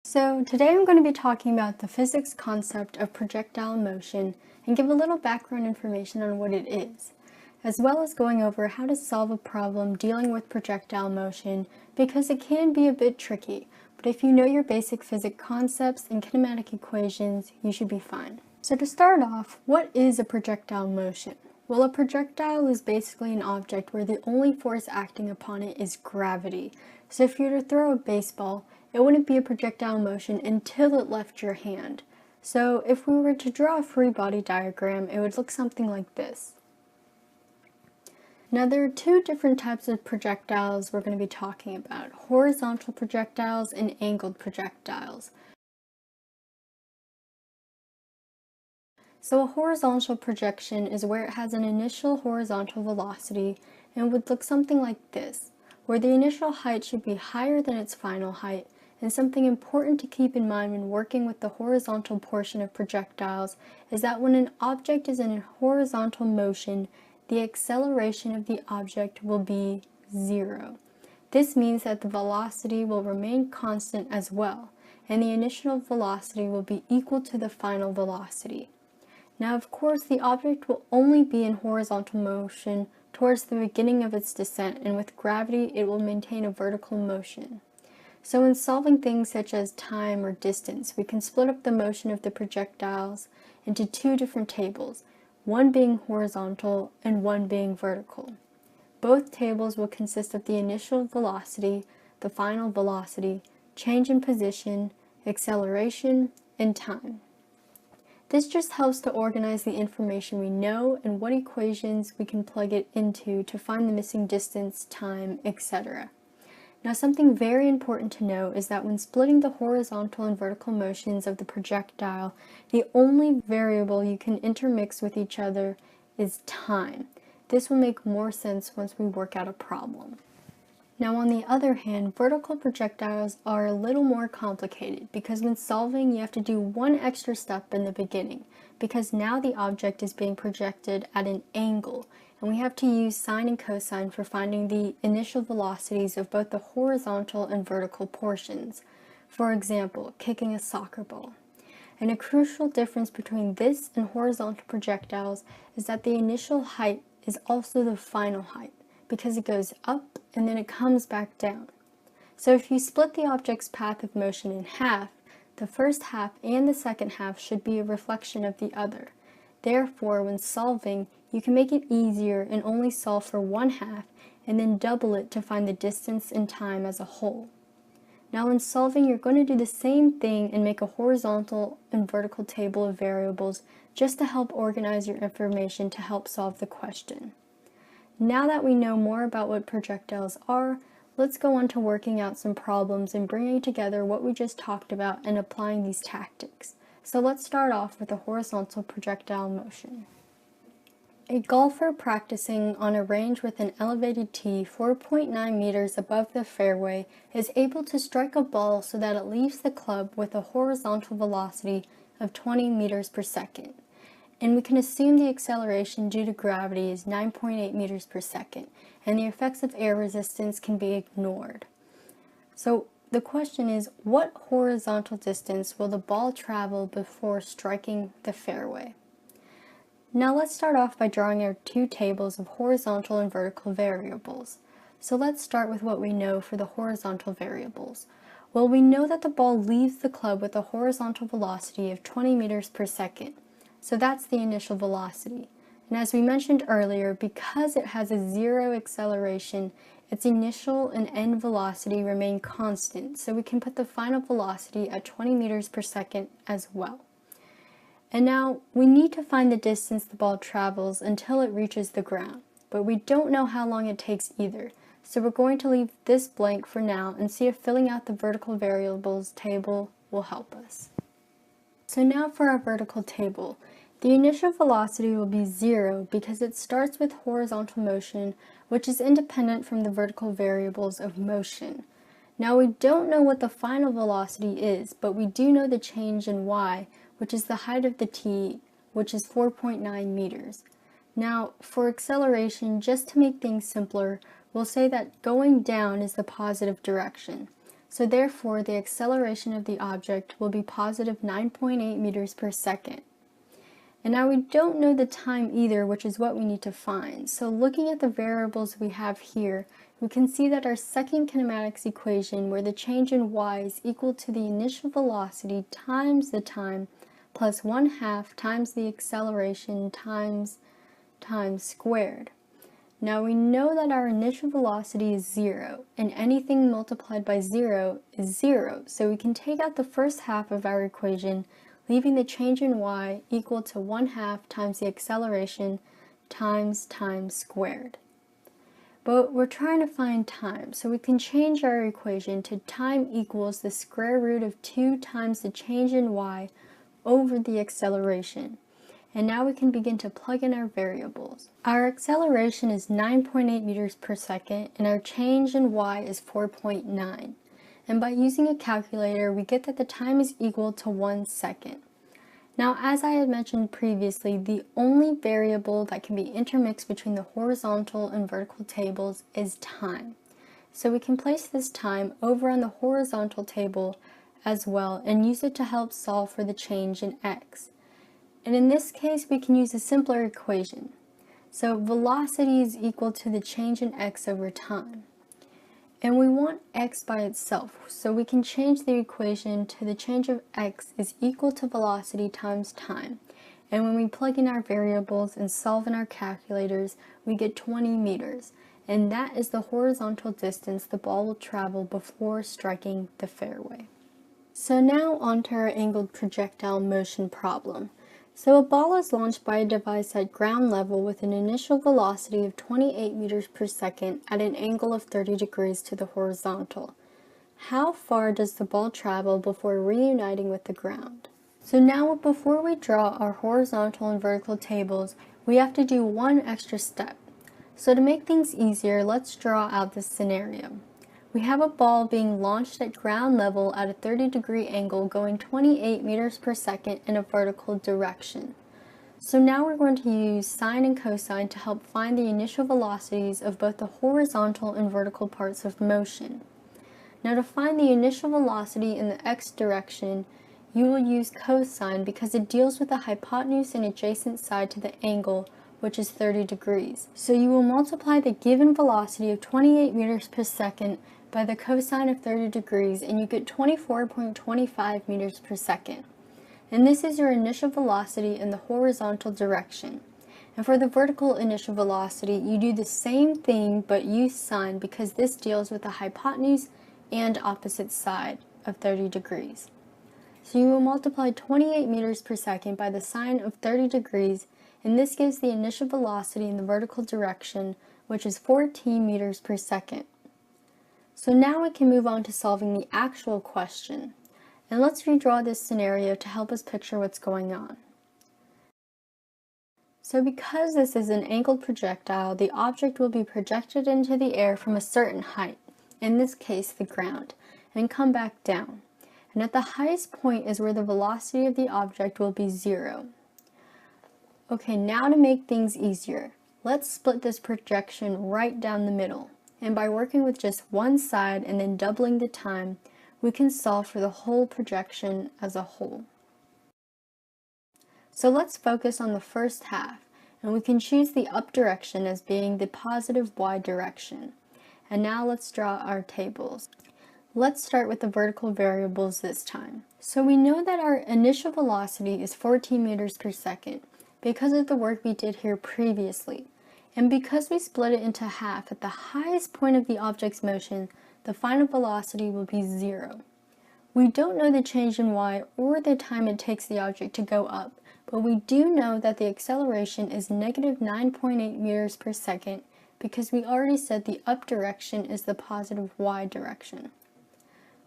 So today I'm going to be talking about the physics concept of projectile motion and give a little background information on what it is, as well as going over how to solve a problem dealing with projectile motion because it can be a bit tricky, but if you know your basic physics concepts and kinematic equations, you should be fine. So to start off, what is a projectile motion? Well, a projectile is basically an object where the only force acting upon it is gravity. So if you were to throw a baseball, it wouldn't be a projectile motion until it left your hand. So if we were to draw a free body diagram, it would look something like this. Now there are two different types of projectiles we're going to be talking about, horizontal projectiles and angled projectiles. So a horizontal projection is where it has an initial horizontal velocity and would look something like this, where the initial height should be higher than its final height. And something important to keep in mind when working with the horizontal portion of projectiles is that when an object is in horizontal motion, the acceleration of the object will be 0. This means that the velocity will remain constant as well, and the initial velocity will be equal to the final velocity. Now, of course, the object will only be in horizontal motion towards the beginning of its descent, and with gravity, it will maintain a vertical motion. So in solving things such as time or distance, we can split up the motion of the projectiles into two different tables, one being horizontal and one being vertical. Both tables will consist of the initial velocity, the final velocity, change in position, acceleration, and time. This just helps to organize the information we know and what equations we can plug it into to find the missing distance, time, etc. Now, something very important to know is that when splitting the horizontal and vertical motions of the projectile, the only variable you can intermix with each other is time. This will make more sense once we work out a problem. Now, on the other hand, vertical projectiles are a little more complicated because when solving, you have to do one extra step in the beginning because now the object is being projected at an angle, and we have to use sine and cosine for finding the initial velocities of both the horizontal and vertical portions. For example, kicking a soccer ball. And a crucial difference between this and horizontal projectiles is that the initial height is also the final height, because it goes up and then it comes back down. So if you split the object's path of motion in half, the first half and the second half should be a reflection of the other. Therefore, when solving, you can make it easier and only solve for one half and then double it to find the distance and time as a whole. Now in solving, you're going to do the same thing and make a horizontal and vertical table of variables just to help organize your information to help solve the question. Now that we know more about what projectiles are, let's go on to working out some problems and bringing together what we just talked about and applying these tactics. So let's start off with a horizontal projectile motion. A golfer practicing on a range with an elevated tee 4.9 meters above the fairway is able to strike a ball so that it leaves the club with a horizontal velocity of 20 meters per second. And we can assume the acceleration due to gravity is 9.8 meters per second, and the effects of air resistance can be ignored. So the question is, what horizontal distance will the ball travel before striking the fairway? Now let's start off by drawing our two tables of horizontal and vertical variables. So let's start with what we know for the horizontal variables. Well, we know that the ball leaves the club with a horizontal velocity of 20 meters per second. So that's the initial velocity. And as we mentioned earlier, because it has a 0 acceleration, its initial and end velocity remain constant, so we can put the final velocity at 20 meters per second as well. And now we need to find the distance the ball travels until it reaches the ground, but we don't know how long it takes either. So we're going to leave this blank for now and see if filling out the vertical variables table will help us. So now for our vertical table. The initial velocity will be 0 because it starts with horizontal motion, which is independent from the vertical variables of motion. Now we don't know what the final velocity is, but we do know the change in y, which is the height of the tee, which is 4.9 meters. Now for acceleration, just to make things simpler, we'll say that going down is the positive direction. So therefore, the acceleration of the object will be positive 9.8 meters per second. And now we don't know the time either, which is what we need to find. So looking at the variables we have here, we can see that our second kinematics equation, where the change in y is equal to the initial velocity times the time plus 1/2 times the acceleration times time squared. Now we know that our initial velocity is 0, and anything multiplied by 0 is 0, so we can take out the first half of our equation, leaving the change in y equal to 1/2 times the acceleration times time squared. But we're trying to find time, so we can change our equation to time equals the square root of 2 times the change in y over the acceleration. And now we can begin to plug in our variables. Our acceleration is 9.8 meters per second, and our change in y is 4.9. And by using a calculator, we get that the time is equal to 1 second. Now, as I had mentioned previously, the only variable that can be intermixed between the horizontal and vertical tables is time. So we can place this time over on the horizontal table as well and use it to help solve for the change in x. And in this case, we can use a simpler equation. So velocity is equal to the change in x over time. And we want x by itself, so we can change the equation to the change of x is equal to velocity times time. And when we plug in our variables and solve in our calculators, we get 20 meters. And that is the horizontal distance the ball will travel before striking the fairway. So now onto our angled projectile motion problem. So a ball is launched by a device at ground level with an initial velocity of 28 meters per second at an angle of 30 degrees to the horizontal. How far does the ball travel before reuniting with the ground? So now before we draw our horizontal and vertical tables, we have to do one extra step. So to make things easier, let's draw out this scenario. We have a ball being launched at ground level at a 30-degree angle going 28 meters per second in a vertical direction. So now we're going to use sine and cosine to help find the initial velocities of both the horizontal and vertical parts of motion. Now to find the initial velocity in the x direction, you will use cosine because it deals with the hypotenuse and adjacent side to the angle, which is 30 degrees. So you will multiply the given velocity of 28 meters per second by the cosine of 30 degrees and you get 24.25 meters per second. And this is your initial velocity in the horizontal direction. And for the vertical initial velocity, you do the same thing but use sine because this deals with the hypotenuse and opposite side of 30 degrees. So you will multiply 28 meters per second by the sine of 30 degrees, and this gives the initial velocity in the vertical direction, which is 14 meters per second. So now we can move on to solving the actual question. And let's redraw this scenario to help us picture what's going on. So because this is an angled projectile, the object will be projected into the air from a certain height, in this case the ground, and come back down. And at the highest point is where the velocity of the object will be 0. Okay, now to make things easier, let's split this projection right down the middle. And by working with just one side and then doubling the time, we can solve for the whole projection as a whole. So let's focus on the first half, and we can choose the up direction as being the positive y direction. And now let's draw our tables. Let's start with the vertical variables this time. So we know that our initial velocity is 14 meters per second because of the work we did here previously. And because we split it into half, at the highest point of the object's motion, the final velocity will be 0. We don't know the change in y or the time it takes the object to go up, but we do know that the acceleration is negative 9.8 meters per second because we already said the up direction is the positive y direction.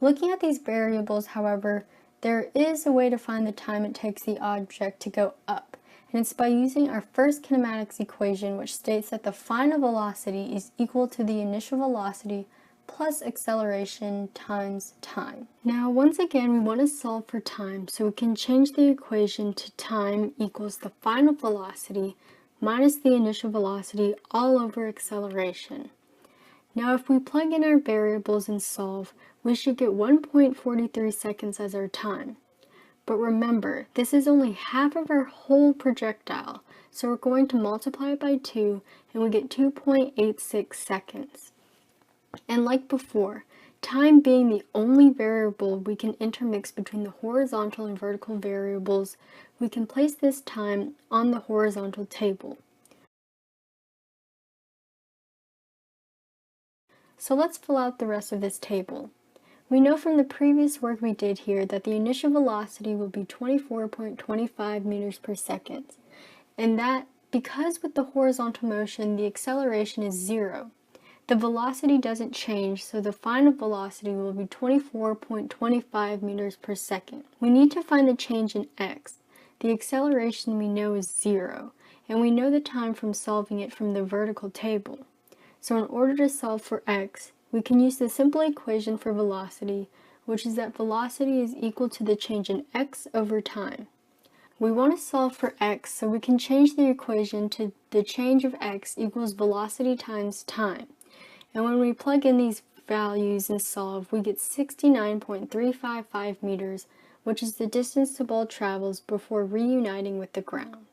Looking at these variables, however, there is a way to find the time it takes the object to go up. And it's by using our first kinematics equation, which states that the final velocity is equal to the initial velocity plus acceleration times time. Now, once again, we want to solve for time, so we can change the equation to time equals the final velocity minus the initial velocity all over acceleration. Now, if we plug in our variables and solve, we should get 1.43 seconds as our time. But remember, this is only half of our whole projectile, so we're going to multiply it by 2 and we get 2.86 seconds. And like before, time being the only variable we can intermix between the horizontal and vertical variables, we can place this time on the horizontal table. So let's fill out the rest of this table. We know from the previous work we did here that the initial velocity will be 24.25 meters per second, and that because with the horizontal motion the acceleration is 0, the velocity doesn't change, so the final velocity will be 24.25 meters per second. We need to find the change in x. The acceleration we know is 0, and we know the time from solving it from the vertical table. So in order to solve for x, we can use the simple equation for velocity, which is that velocity is equal to the change in x over time. We want to solve for x, so we can change the equation to the change of x equals velocity times time. And when we plug in these values and solve, we get 69.355 meters, which is the distance the ball travels before reuniting with the ground.